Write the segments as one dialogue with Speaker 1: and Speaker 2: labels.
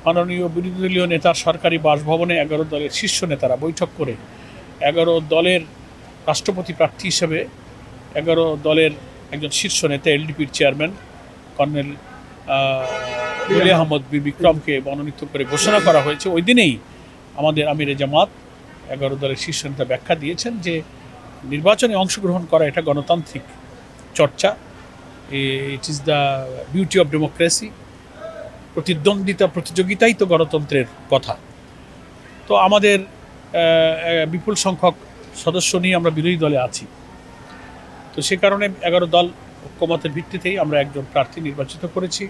Speaker 1: মাননীয় বিরোধী দলীয় নেতার সরকারি বাসভবনে 11 দলের শীর্ষ নেতারা বৈঠক করে 11 দলের রাষ্ট্রপতি প্রার্থী হিসেবে 11 দলের একজন শীর্ষ নেতা এলডিপির চেয়ারম্যান কর্নেল ওলি আহমদ বিক্রমকে মনোনীত করে ঘোষণা করা হয়েছে। ওই দিনেই আমাদের আমিরে জামাত 11 দলের শীর্ষ নেতা ব্যাখ্যা দিয়েছেন যে নির্বাচনে অংশগ্রহণ করা এটা গণতান্ত্রিক চর্চা, it is the beauty of democracy. প্রতিদ্বন্দ্বিতা প্রতিযোগিতাই তো গণতন্ত্রের কথা। তো আমাদের বিপুল সংখ্যক সদস্য নিয়ে আমরা বিরোধী দলে আছি, তো সে কারণে 11 দল ঐক্যমতের ভিত্তিতেই আমরা একজন প্রার্থী নির্বাচিত করেছি।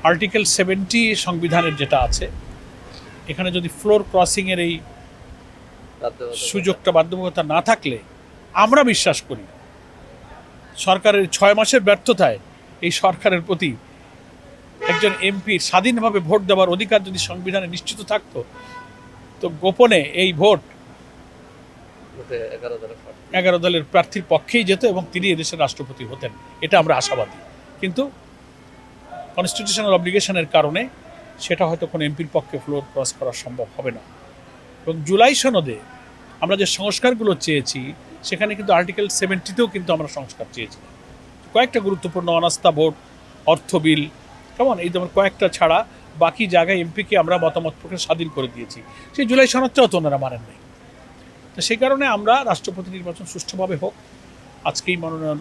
Speaker 1: আর্টিকেল 70 সংবিধানের যেটা আছে, এখানে যদি ফ্লোর ক্রসিংয়ের এই সুযোগটা বাধ্যবাধকতা না থাকলে আমরা বিশ্বাস করি সরকারের 6 মাসের ব্যর্থতায় এই সরকারের প্রতি একজন এমপির স্বাধীনভাবে ভোট দেওয়ার অধিকার যদি সংবিধানে নিশ্চিত থাকতো, তো গোপনে এই ভোট 11 দলের প্রার্থীর পক্ষেই যেত এবং তিনি এদেশের রাষ্ট্রপতি হতেন। এটা আমরা আশাবাদী, কিন্তু কনস্টিটিউশনাল অব্লিগেশনের কারণে সেটা হয়তো কোনো এমপির পক্ষে ফ্লোর ক্রস করা সম্ভব হবে না। এবং জুলাই সনদে আমরা যে সংস্কারগুলো চেয়েছি সেখানে কিন্তু আর্টিকেল 70তেও কিন্তু আমরা সংস্কার চেয়েছি। কয়েকটা গুরুত্বপূর্ণ অনাস্থা ভোট, অর্থ বিল, কেমন এই যেমন কয়েকটা ছাড়া বাকি জায়গায় এমপিকে আমরা মতামত প্রকাশ স্বাধীন করে দিয়েছি। সেই জুলাই সনদটাও তো ওনারা মানেন নাই। তো সেই কারণে আমরা রাষ্ট্রপতি নির্বাচন সুষ্ঠুভাবে হোক, আজকেই মনোনয়ন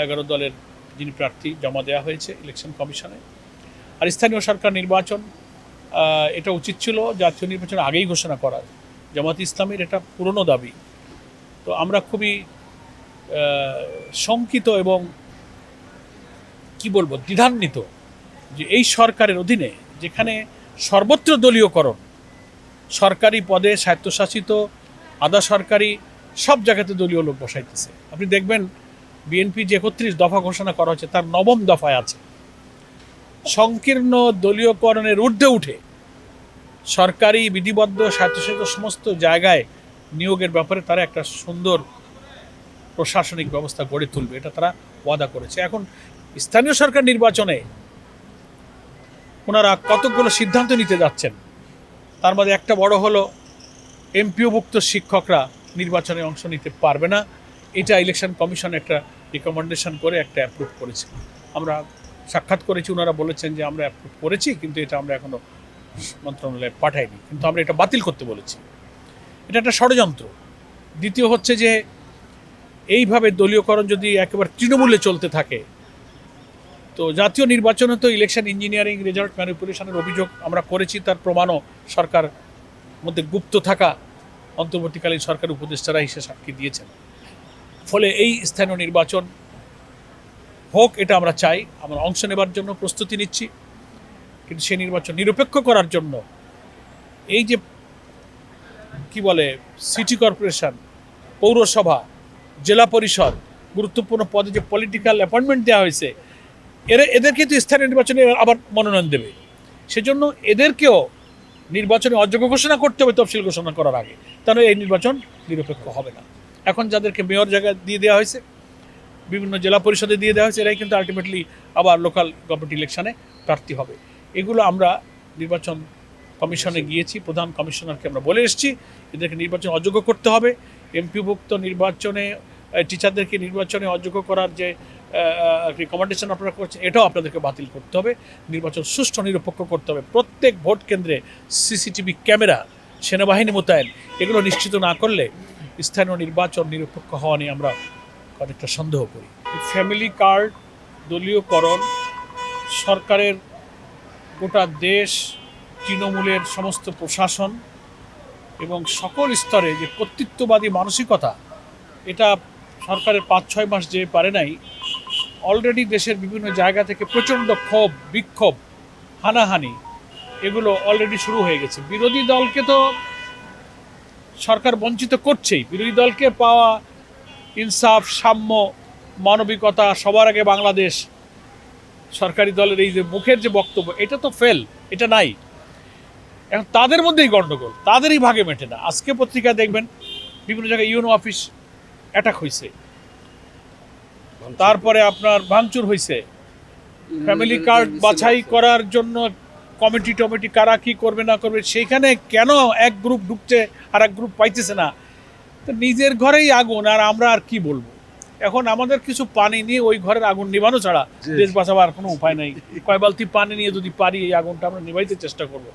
Speaker 1: 11 দলের যিনি প্রার্থী জমা দেওয়া হয়েছে ইলেকশন কমিশনে। আর স্থানীয় সরকার নির্বাচন এটা উচিত ছিল জাতীয় নির্বাচন আগেই ঘোষণা করার। জামাত ইসলামের এটা পুরনো দাবি। তো আমরা খুবই শঙ্কিত এবং কি বলবো দ্বিধান্বিত যে এই সরকারের অধীনে যেখানে সর্বত্র দলীয়করণ, সরকারি পদে স্বায়ত্তশাসিত আধা সরকারি সব জায়গাতে দলীয় লোক বসাইতেছে। আপনি দেখবেন বিএনপি যে 31 দফা ঘোষণা করা হচ্ছে তার 9ম দফায় আছে সংকীর্ণ দলীয়করণের ঊর্ধ্বে উঠে সরকারি বিধিবদ্ধ স্বায়ত্তশাসিত সমস্ত জায়গায় নিয়োগের ব্যাপারে তারা একটা সুন্দর প্রশাসনিক ব্যবস্থা গড়ে তুলবে, এটা তারা ওয়াদা করেছে। এখন স্থানীয় সরকার নির্বাচনে ওনারা কতগুলো সিদ্ধান্ত নিতে যাচ্ছেন, তার মধ্যে একটা বড় হলো এমপিওভুক্ত শিক্ষকরা নির্বাচনে অংশ নিতে পারবে না। এটা ইলেকশন কমিশন একটা রিকমেন্ডেশন করে একটা অ্যাপ্রুভ করেছে। আমরা সাক্ষাৎ করেছি, ওনারা বলেছেন যে আমরা অ্যাপ্রুভ করেছি কিন্তু এটা আমরা এখনও মন্ত্রণালয়ে পাঠাইনি, কিন্তু আমরা এটা বাতিল করতে বলেছি। এটা একটা ষড়যন্ত্র। দ্বিতীয় হচ্ছে যে এইভাবে দলীয়করণ যদি একেবারে তৃণমূলে চলতে থাকে, তো জাতীয় নির্বাচনে তো ইলেকশন ইঞ্জিনিয়ারিং রেজাল্ট ম্যানিপুলেশনের অভিযোগ আমরা করেছি, তার প্রমাণও সরকার মধ্যে গুপ্ত থাকা অন্তর্বর্তীকালীন সরকার উপদেষ্টারা হিসেবে সাক্ষী দিয়েছেন। ফলে এই স্থানীয় নির্বাচন হোক, এটা আমরা চাই, আমরা অংশ নেবার জন্য প্রস্তুতি নিচ্ছি, কিন্তু সেই নির্বাচন নিরপেক্ষ করার জন্য এই যে কি বলে সিটি কর্পোরেশন, পৌরসভা, জেলা পরিষদ গুরুত্বপূর্ণ পদে যে পলিটিক্যাল অ্যাপয়েন্টমেন্ট দেওয়া হয়েছে, এদেরকে তো স্থানীয় নির্বাচনে আবার মনোনয়ন দেবে, সেজন্য এদেরকেও নির্বাচনে অযোগ্য ঘোষণা করতে হবে তফসিল ঘোষণা করার আগে, তাহলে এই নির্বাচন নিরপেক্ষ হবে না। এখন যাদেরকে মেয়র জায়গায় দিয়ে দেওয়া হয়েছে, বিভিন্ন জেলা পরিষদে দিয়ে দেওয়া হয়েছে, এরাই কিন্তু আলটিমেটলি আবার লোকাল গভর্নমেন্ট ইলেকশনে প্রার্থী হবে। এগুলো আমরা নির্বাচন কমিশনে গিয়েছি, প্রধান কমিশনারকে আমরা বলে এসেছি এদেরকে নির্বাচন অযোগ্য করতে হবে। এমপিভুক্ত নির্বাচনে টিচারদেরকে নির্বাচনে অযোগ্য করার যে রিকমেন্ডেশন আপনারা করছেন, এটাও আপনাদেরকে বাতিল করতে হবে। নির্বাচন সুষ্ঠু নিরপেক্ষ করতে হবে। প্রত্যেক ভোট কেন্দ্রে সিসিটিভি ক্যামেরা, সেনাবাহিনী মোতায়েন, এগুলো নিশ্চিত না করলে স্থানীয় নির্বাচন নিরপেক্ষ হওয়া নিয়ে আমরা অনেকটা সন্দেহ করি। ফ্যামিলি কার্ড, দলীয়করণ, সরকারের গোটা দেশ, তৃণমূলের সমস্ত প্রশাসন এবং সকল স্তরে যে কর্তৃত্ববাদী মানসিকতা, এটা সরকারের 5-6 মাস যে পারে নাই, অলরেডি দেশের বিভিন্ন জায়গা থেকে প্রচণ্ড ক্ষোভ, বিক্ষোভ, হানাহানি এগুলো অলরেডি শুরু হয়ে গেছে। বিরোধী দলকে তো সরকার বঞ্চিত করছেই। বিরোধী দলকে পাওয়া ইনসাফ, সাম্য, মানবিকতা, সবার আগে বাংলাদেশ, সরকারি দলের এই যে মুখের যে বক্তব্য, এটা তো ফেল, এটা নাই। এখন তাদের মধ্যেই গণ্ডগোল, তাদেরই ভাগে মেটে না। আজকে পত্রিকায় দেখবেন বিভিন্ন জায়গায় ইউনো অফিস অ্যাটাক হয়েছে, তারপরে আপনার ভাঙচুর হয়েছে, ফ্যামিলি কার্ড বাছাই করার জন্য কমিটি টমিটি কারা কী করবে না করবে, সেইখানে কেন এক গ্রুপ ঢুকছে আর এক গ্রুপ পাইতেছে না? তো নিজের ঘরেই আগুন, আর আমরা আর কি বলবো? এখন আমাদের কিছু পানি নিয়ে ওই ঘরের আগুন নিভানো ছাড়া দেশ বাঁচাবার কোনো উপায় নেই। কয় বালতি পানি নিয়ে যদি পারি এই আগুনটা আমরা নিভাইতে চেষ্টা করব।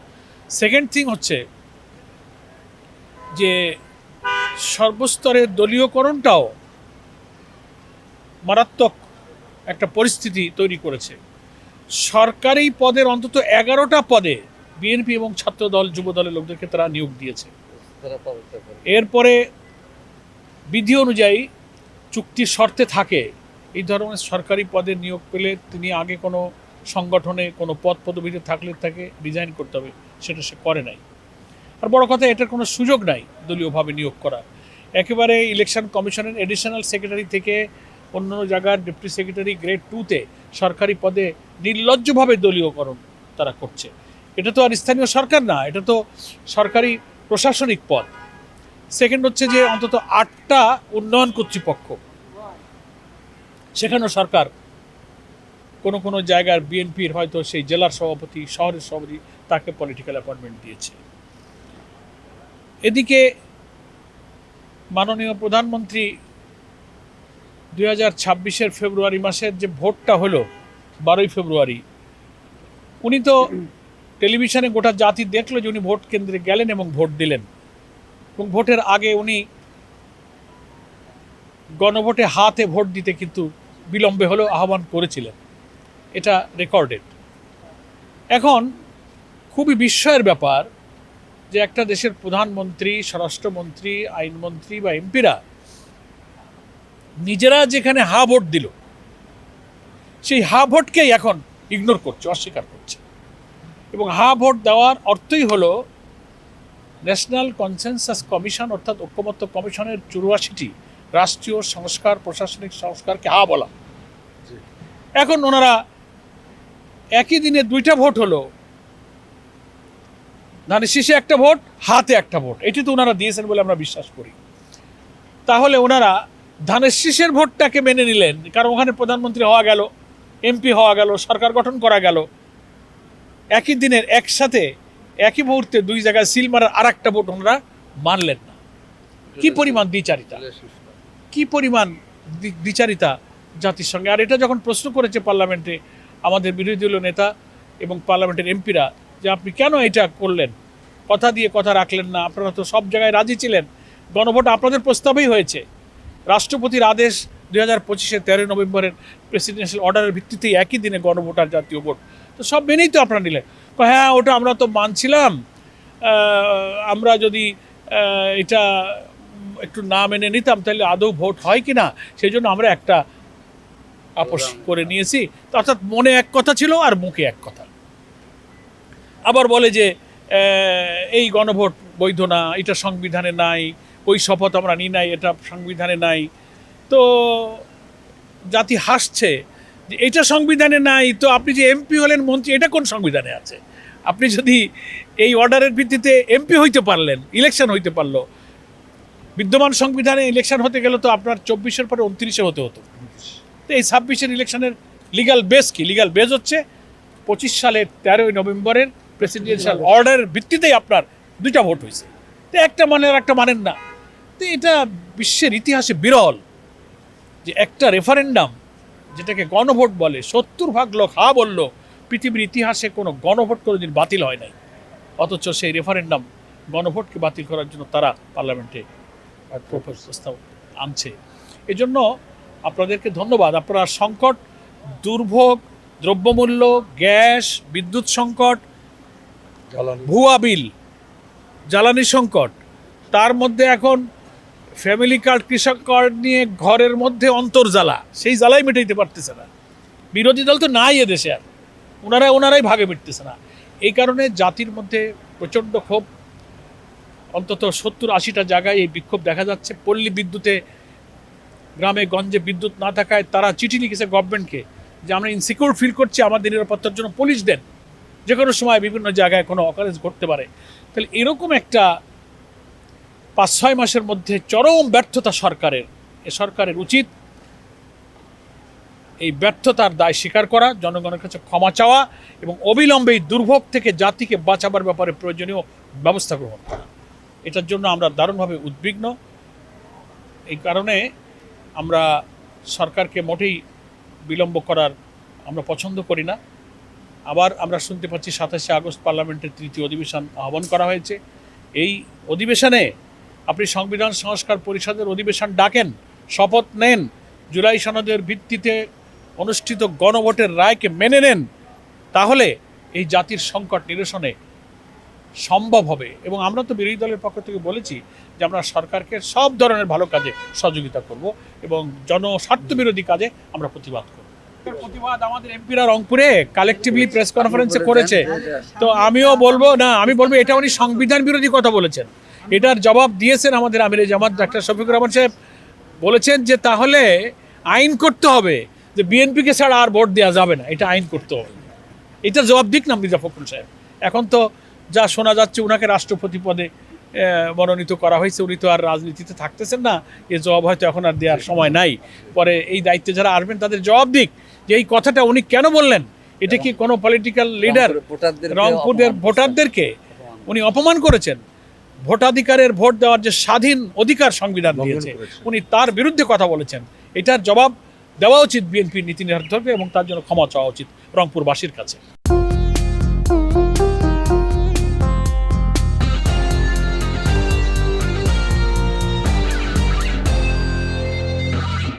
Speaker 1: সেকেন্ড থিং হচ্ছে যে সর্বস্তরের দলীয়করণটাও মারাত্মক একটা পরিস্থিতি তৈরি করেছে। সরকারি পদের অন্তত 11টা পদে বিএনপি এবং ছাত্রদল যুব দলের লোকদেরকে তারা নিয়োগ দিয়েছে। এরপরে বিধি অনুযায়ী চুক্তির শর্তে থাকে এই ধরনের সরকারি পদে নিয়োগ পেলে তিনি আগে কোনো সংগঠনে কোনো পদ পদবিতে থাকলে তাকে রিজাইন করতে হবে, সেটা সে করে নাই। আর বড় কথা, এটার কোনো সুযোগ নাই দলীয়ভাবে নিয়োগ করা। একেবারে ইলেকশন কমিশনের এডিশনাল সেক্রেটারি থেকে অন্য জায়গার ডেপুটি সেক্রেটারি গ্রেড 2-তে সরকারি পদে নির্লজ্জভাবে দলীয়করণ তারা করছে। এটা তো আর স্থানীয় সরকার না, এটা তো সরকারি প্রশাসনিক পদ। সেকেন্ড হচ্ছে যে অন্তত 8টা উন্নয়ন কর্তৃপক্ষ, সেখানেও সরকার কোনো কোনো জায়গার বিএনপির হয়তো সেই জেলার সভাপতি, শহরের সভাপতি, তাকে পলিটিক্যাল অ্যাপয়েন্টমেন্ট দিয়েছে। এদিকে মাননীয় প্রধানমন্ত্রী 2026-এর ফেব্রুয়ারি মাসের যে ভোটটা হলো 12ই ফেব্রুয়ারি, উনি তো টেলিভিশনে গোটা জাতি দেখলো যে উনি ভোট কেন্দ্রে গেলেন এবং ভোট দিলেন। এবং ভোটের আগে উনি গণভোটে হাতে ভোট দিতে কিন্তু বিলম্বে হলেও আহ্বান করেছিলেন, এটা রেকর্ডেড। এখন খুবই বিস্ময়ের ব্যাপার যে একটা দেশের প্রধানমন্ত্রী, স্বরাষ্ট্রমন্ত্রী, আইনমন্ত্রী বা এমপিরা নিজেরা যেখানে হা ভোট দিল, সেই হা ভোটকেই এখন ইগনোর করছে, অস্বীকার করছে। এবং হা ভোট দেওয়ার অর্থই হলো ন্যাশনাল কনসেনসাস কমিশন অর্থাৎ ঐক্যমত্য কমিশনের 84টি রাষ্ট্রীয় সংস্কার, প্রশাসনিক সংস্কারকে হা বলা। এখন ওনারা একই দিনে 2টা ভোট হলো, ধানের শীষে একটা ভোট, হাতে একটা ভোট, এটি তো ওনারা দিয়েছেন বলে আমরা বিশ্বাস করি। তাহলে ওনারা ধানের শীষের ভোটটাকে মেনে নিলেন, কারণ ওখানে প্রধানমন্ত্রী হওয়া গেল, এমপি হওয়া গেল, সরকার গঠন করা গেল। একই দিনের একসাথে একই মুহূর্তে 2 জায়গায় সিল মারার আর একটা ভোট ওনারা মানলেন না। কি পরিমাণ দ্বিচারিতা, কি পরিমাণ দ্বিচারিতা জাতির সঙ্গে। আর এটা যখন প্রশ্ন করেছে পার্লামেন্টে আমাদের বিরোধী দলীয় নেতা এবং পার্লামেন্টের এমপিরা যে আপনি কেন এটা করলেন, কথা দিয়ে কথা রাখলেন না, আপনারা তো সব জায়গায় রাজি ছিলেন, গণভোট আপনাদের প্রস্তাবেই হয়েছে, রাষ্ট্রপতির আদেশ 2025-এর 13 নভেম্বরের প্রেসিডেন্সিয়াল অর্ডারের ভিত্তিতেই একই দিনে গণভোট আর জাতীয় ভোট, তো সব মেনেই তো আপনারা নিলেন। হ্যাঁ, ওটা আমরা তো মানছিলাম, আমরা যদি এটা একটু না মেনে নিতাম তাহলে আদৌ ভোট হয় কি না, সেই জন্য আমরা একটা আপোষ করে নিয়েছি। অর্থাৎ মনে এক কথা ছিল আর মুখে এক কথা। আবার বলে যে এই গণভোট বৈধ না, এটা সংবিধানে নাই, ওই শপথ আমরা নিই নাই, এটা সংবিধানে নাই। তো জাতি হাসছে যে এটা সংবিধানে নাই, তো আপনি যে এমপি হলেন, মন্ত্রী, এটা কোন সংবিধানে আছে? আপনি যদি এই অর্ডারের ভিত্তিতে এমপি হইতে পারলেন, ইলেকশন হইতে পারলো, বিদ্যমান সংবিধানে ইলেকশন হতে গেলে তো আপনার 24-এর পরে 29-এ হতে হতো। তো এই 26-এর ইলেকশনের লিগ্যাল বেস কি? লিগ্যাল বেস হচ্ছে 25 সালের 13 নভেম্বরের প্রেসিডেন্সিয়াল অর্ডারের ভিত্তিতেই আপনার 2টা ভোট হয়েছে। তো একটা মানেন আর একটা মানেন না। তো এটা বিশ্বের ইতিহাসে বিরল যে একটা রেফারেন্ডাম, যেটাকে গণভোট বলে, 70% লোক হা বলল। পৃথিবীর ইতিহাসে কোনো গণভোট কোনোদিন বাতিল হয় নাই, অথচ সেই রেফারেন্ডাম গণভোটকে বাতিল করার জন্য তারা পার্লামেন্টে প্রস্তাব আনছে। এজন্য আপনাদেরকে ধন্যবাদ। আপনারা সংকট, দুর্ভোগ, দ্রব্যমূল্য, গ্যাস, বিদ্যুৎ সংকট, ভুয়া বিল, জ্বালানি সংকট, তার মধ্যে এখন ফ্যামিলি কার্ড, কৃষক কার্ড নিয়ে ঘরের মধ্যে অন্তর্জ্বালা, সেই জ্বালাই মেটাইতে পারতেছে না। বিরোধী দল তো নাই এদেশে, আর ওনারাই ভাগে মিটতেছে না। এই কারণে জাতির মধ্যে প্রচণ্ড ক্ষোভ। অন্তত 70-80টা জায়গায় এই বিক্ষোভ দেখা যাচ্ছে। পল্লী বিদ্যুতে, গ্রামে গঞ্জে বিদ্যুৎ না থাকায় তারা চিঠি লিখেছে গভর্নমেন্টকে যে আমরা ইনসিকিউর ফিল করছি, আমাদের নিরাপত্তার জন্য পুলিশ দেন, যে কোনো সময় বিভিন্ন জায়গায় কোনো অকারেন্স ঘটতে পারে। তাহলে এরকম একটা 5-6 মাসের মধ্যে চরম ব্যর্থতা সরকারের। এ সরকারের উচিত এই ব্যর্থতার দায় স্বীকার করা, জনগণের কাছে ক্ষমা চাওয়া এবং অবিলম্বে এই দুর্ভোগ থেকে জাতিকে বাঁচাবার ব্যাপারে প্রয়োজনীয় ব্যবস্থা গ্রহণ করা। এটার জন্য আমরা দারুণভাবে উদ্বিগ্ন। এই কারণে আমরা সরকারকে মোটেই বিলম্ব করার আমরা পছন্দ করি না। আবার আমরা শুনতে পাচ্ছি 27শে আগস্ট পার্লামেন্টের তৃতীয় অধিবেশন আহ্বান করা হয়েছে। এই অধিবেশনে আপনি সংবিধান সংস্কার পরিষদের অধিবেশন ডাকেন, শপথ নেন, জুলাই সনদের ভিত্তিতে অনুষ্ঠিত গণভোটের রায়কে মেনে নেন, তাহলে এই জাতির সংকট নিরসনে সম্ভব হবে। এবং আমরা তো বিরোধী দলের পক্ষ থেকে বলেছি যে আমরা সরকারকে সব ধরনের ভালো কাজে সহযোগিতা করব এবং জনস্বার্থ বিরোধী কাজে আমরা প্রতিবাদ করব। প্রতিবাদ আমাদের এমপিরা রংপুরে কালেকটিভলি প্রেস কনফারেন্সে করেছে। তো আমিও বলবো না, আমি বলবো এটা উনি সংবিধান বিরোধী কথা বলেছেন। এটার জবাব দিয়েছেন আমাদের আমিরে জামাত ডাক্তার শফিকুর রহমান সাহেব। বলেছেন যে তাহলে আইন করতে হবে যে বিএনপিকে ছাড়া আর ভোট দেওয়া যাবে না, এটা আইন করতে হবে। এটার জবাব দিক না মির্জা ফখরুল সাহেব। এখন তো যা শোনা যাচ্ছে ওনাকে রাষ্ট্রপতি পদে মনোনীত করা হয়েছে, উনি তো আর রাজনীতিতে থাকতেছেন না, এ জবাব হয়তো এখন আর দেওয়ার সময় নাই। পরে এই দায়িত্বে যারা আসবেন তাদের জবাব দিক যে এই কথাটা উনি কেন বললেন। এটা কি কোনো পলিটিক্যাল লিডার রংপুরের ভোটারদেরকে উনি অপমান করেছেন? ভোটাধিকারের ভোট দেওয়ার যে স্বাধীন অধিকার সংবিধান দিয়েছে, উনি তার বিরুদ্ধে কথা বলেছেন। এটার জবাব দেওয়া উচিত বিএনপির নীতি নির্ধারককে এবং তার জন্য ক্ষমা চাওয়া উচিত রংপুরবাসীর কাছে।